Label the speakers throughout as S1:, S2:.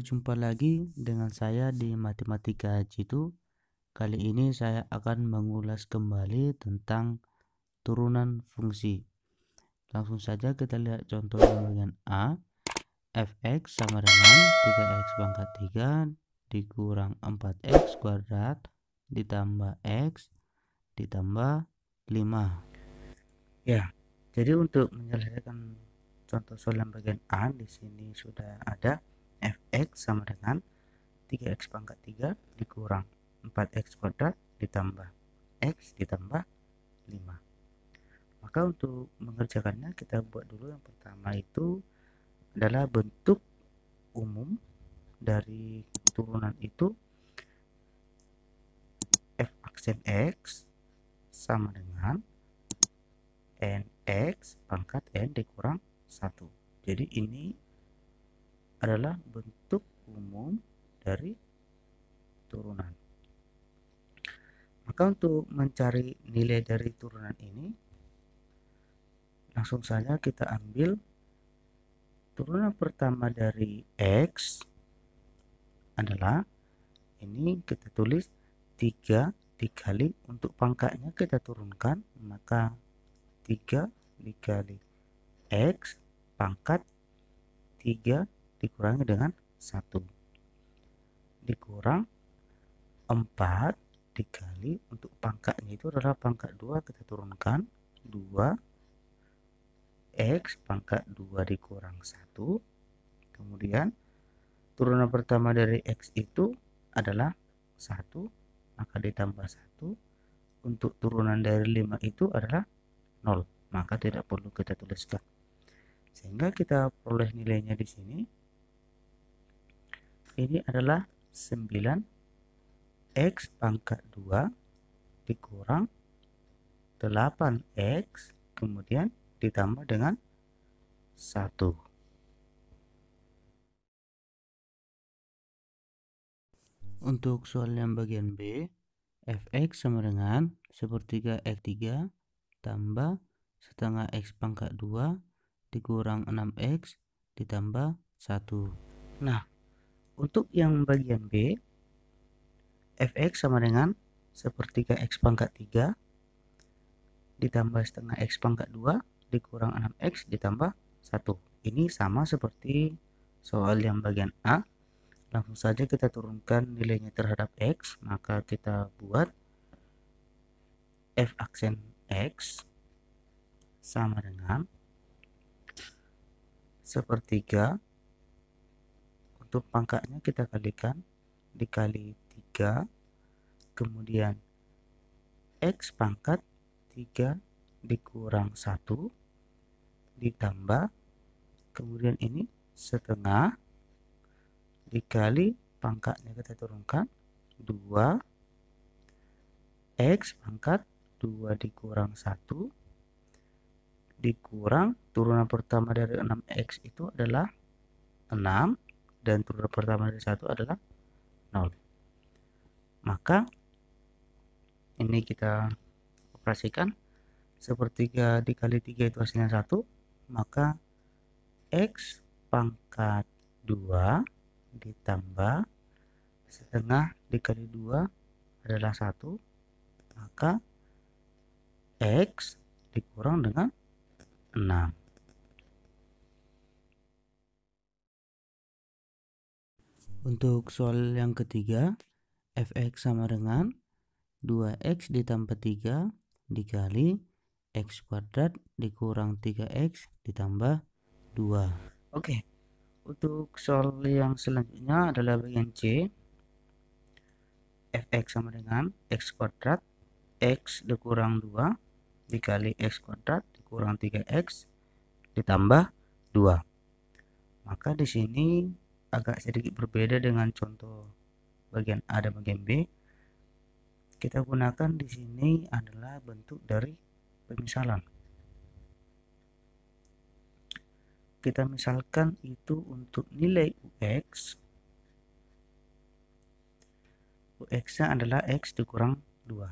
S1: Berjumpa lagi dengan saya di Matematika Jitu. Kali ini saya akan mengulas kembali tentang turunan fungsi. Langsung saja kita lihat contoh yang bagian A. Fx sama dengan 3x pangkat 3 dikurang 4x kuadrat ditambah x ditambah 5. Ya, jadi untuk menyelesaikan contoh soal yang bagian A, di sini sudah ada fx sama dengan 3x pangkat 3 dikurang 4x kuadrat ditambah x ditambah 5. Maka untuk mengerjakannya kita buat dulu yang pertama itu adalah bentuk umum dari turunan itu f aksen x sama dengan nx pangkat n dikurang 1. Jadi ini adalah bentuk umum dari turunan. Maka untuk mencari nilai dari turunan ini, langsung saja kita ambil turunan pertama dari x adalah ini, kita tulis 3 dikali, untuk pangkatnya kita turunkan, maka 3 dikali x pangkat 3 dikurangi dengan 1 dikurang 4 dikali, untuk pangkatnya itu adalah pangkat 2, kita turunkan 2 x pangkat 2 dikurang 1. Kemudian turunan pertama dari x itu adalah 1, maka ditambah 1. Untuk turunan dari 5 itu adalah 0, maka tidak perlu kita tuliskan. Sehingga kita peroleh nilainya di sini. Ini adalah 9x pangkat 2 dikurang 8x kemudian ditambah dengan 1. Untuk soal yang bagian B, fx sama dengan 1/3 x3 tambah setengah x pangkat 2 dikurang 6x ditambah 1. Nah, untuk yang bagian B, fx sama dengan 1/3 x pangkat 3 ditambah setengah x pangkat 2 dikurang 6x ditambah 1. Ini sama seperti soal yang bagian A. Langsung saja kita turunkan nilainya terhadap x, maka kita buat f aksen x sama dengan 1/3, untuk pangkatnya kita kalikan, dikali 3, kemudian x pangkat 3 dikurang 1 ditambah, kemudian ini setengah dikali pangkatnya kita turunkan 2 x pangkat 2 dikurang 1 dikurang turunan pertama dari 6x itu adalah 6 dan turunan pertama dari 1 adalah 0. Maka ini kita operasikan, 1/3 dikali 3 itu hasilnya 1, maka x pangkat 2 ditambah setengah dikali 2 adalah 1, maka x dikurang dengan 6. Untuk soal yang ketiga, fx sama dengan 2x ditambah 3 dikali x kuadrat dikurang 3x ditambah 2. Oke, untuk soal yang selanjutnya adalah bagian C. Fx sama dengan x kuadrat x dikurang 2 dikali x kuadrat dikurang 3x ditambah 2. Maka di sini agak sedikit berbeda dengan contoh bagian A dan bagian B. Kita gunakan di sini adalah bentuk dari pemisalan. Kita misalkan itu untuk nilai ux nya adalah x dikurang 2.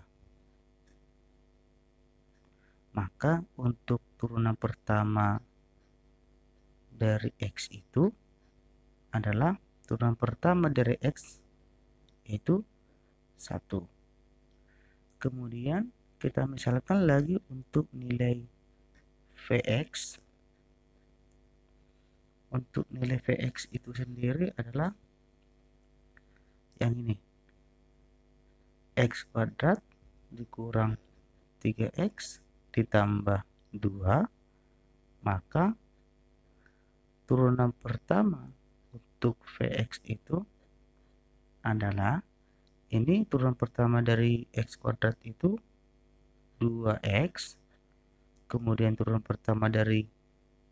S1: Maka untuk turunan pertama dari x itu adalah turunan pertama dari X itu 1. Kemudian kita misalkan lagi untuk nilai Vx. Untuk nilai Vx itu sendiri adalah yang ini, X kuadrat dikurang 3X ditambah 2, maka turunan pertama untuk Vx itu adalah ini, turunan pertama dari X kuadrat itu 2X, kemudian turunan pertama dari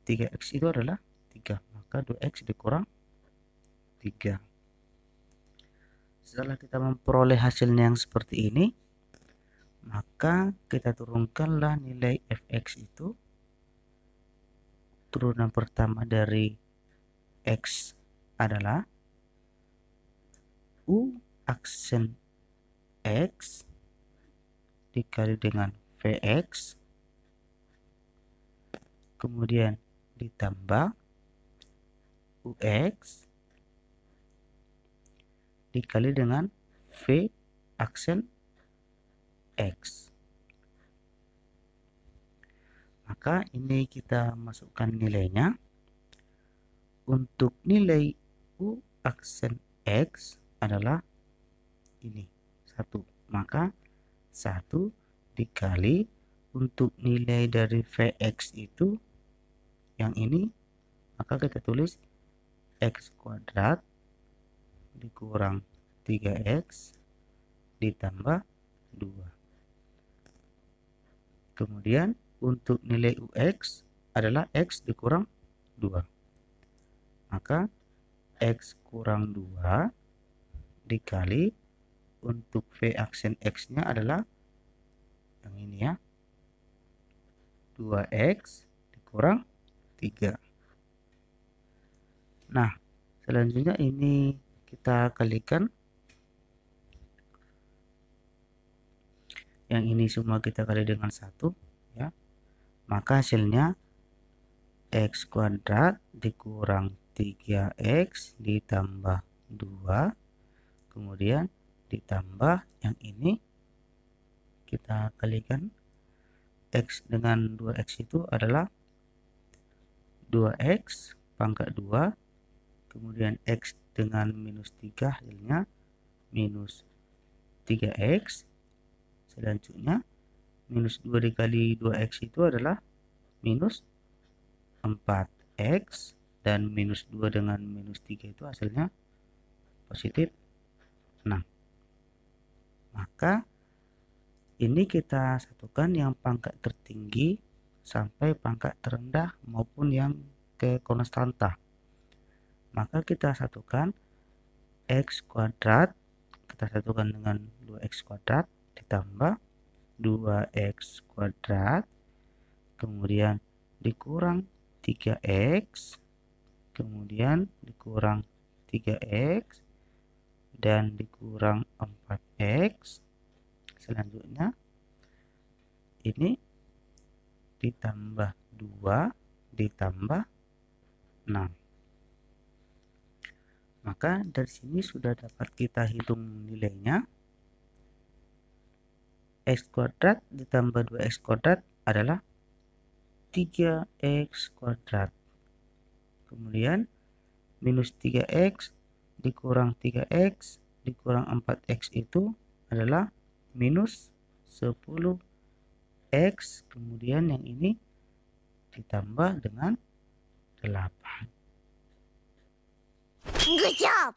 S1: 3X itu adalah 3, maka 2X dikurang 3. Setelah kita memperoleh hasilnya yang seperti ini, maka kita turunkanlah nilai Fx itu. Turunan pertama dari X adalah U aksen X dikali dengan Vx, kemudian ditambah Ux dikali dengan V aksen X. Maka ini kita masukkan nilainya. Untuk nilai U aksen X adalah ini 1, maka 1 dikali untuk nilai dari Vx itu yang ini, maka kita tulis X kuadrat dikurang 3X ditambah 2. Kemudian untuk nilai Ux adalah X dikurang 2, maka X kurang 2 dikali untuk V aksen X nya adalah yang ini ya, 2X dikurang 3. Nah, selanjutnya ini kita kalikan. Yang ini semua kita kali dengan 1 ya. Maka hasilnya X kuadrat dikurang 3X ditambah 2, kemudian ditambah yang ini kita kalikan. X dengan 2X itu adalah 2X pangkat 2, kemudian X dengan minus 3 hasilnya minus 3X. Selanjutnya minus 2 dikali 2X itu adalah minus 4X, dan minus 2 dengan minus 3 itu hasilnya positif 6. Maka ini kita satukan yang pangkat tertinggi sampai pangkat terendah maupun yang ke konstanta. Maka kita satukan X kuadrat, kita satukan dengan 2X kuadrat ditambah 2X kuadrat, kemudian dikurang 3X, kemudian dikurang 3X, dan dikurang 4X. Selanjutnya ini ditambah 2 ditambah 6. Maka dari sini sudah dapat kita hitung nilainya. X kuadrat ditambah 2X kuadrat adalah 3X kuadrat. Kemudian minus 3X dikurang 3X dikurang 4X itu adalah minus 10X. Kemudian yang ini ditambah dengan 8.
S2: Good job!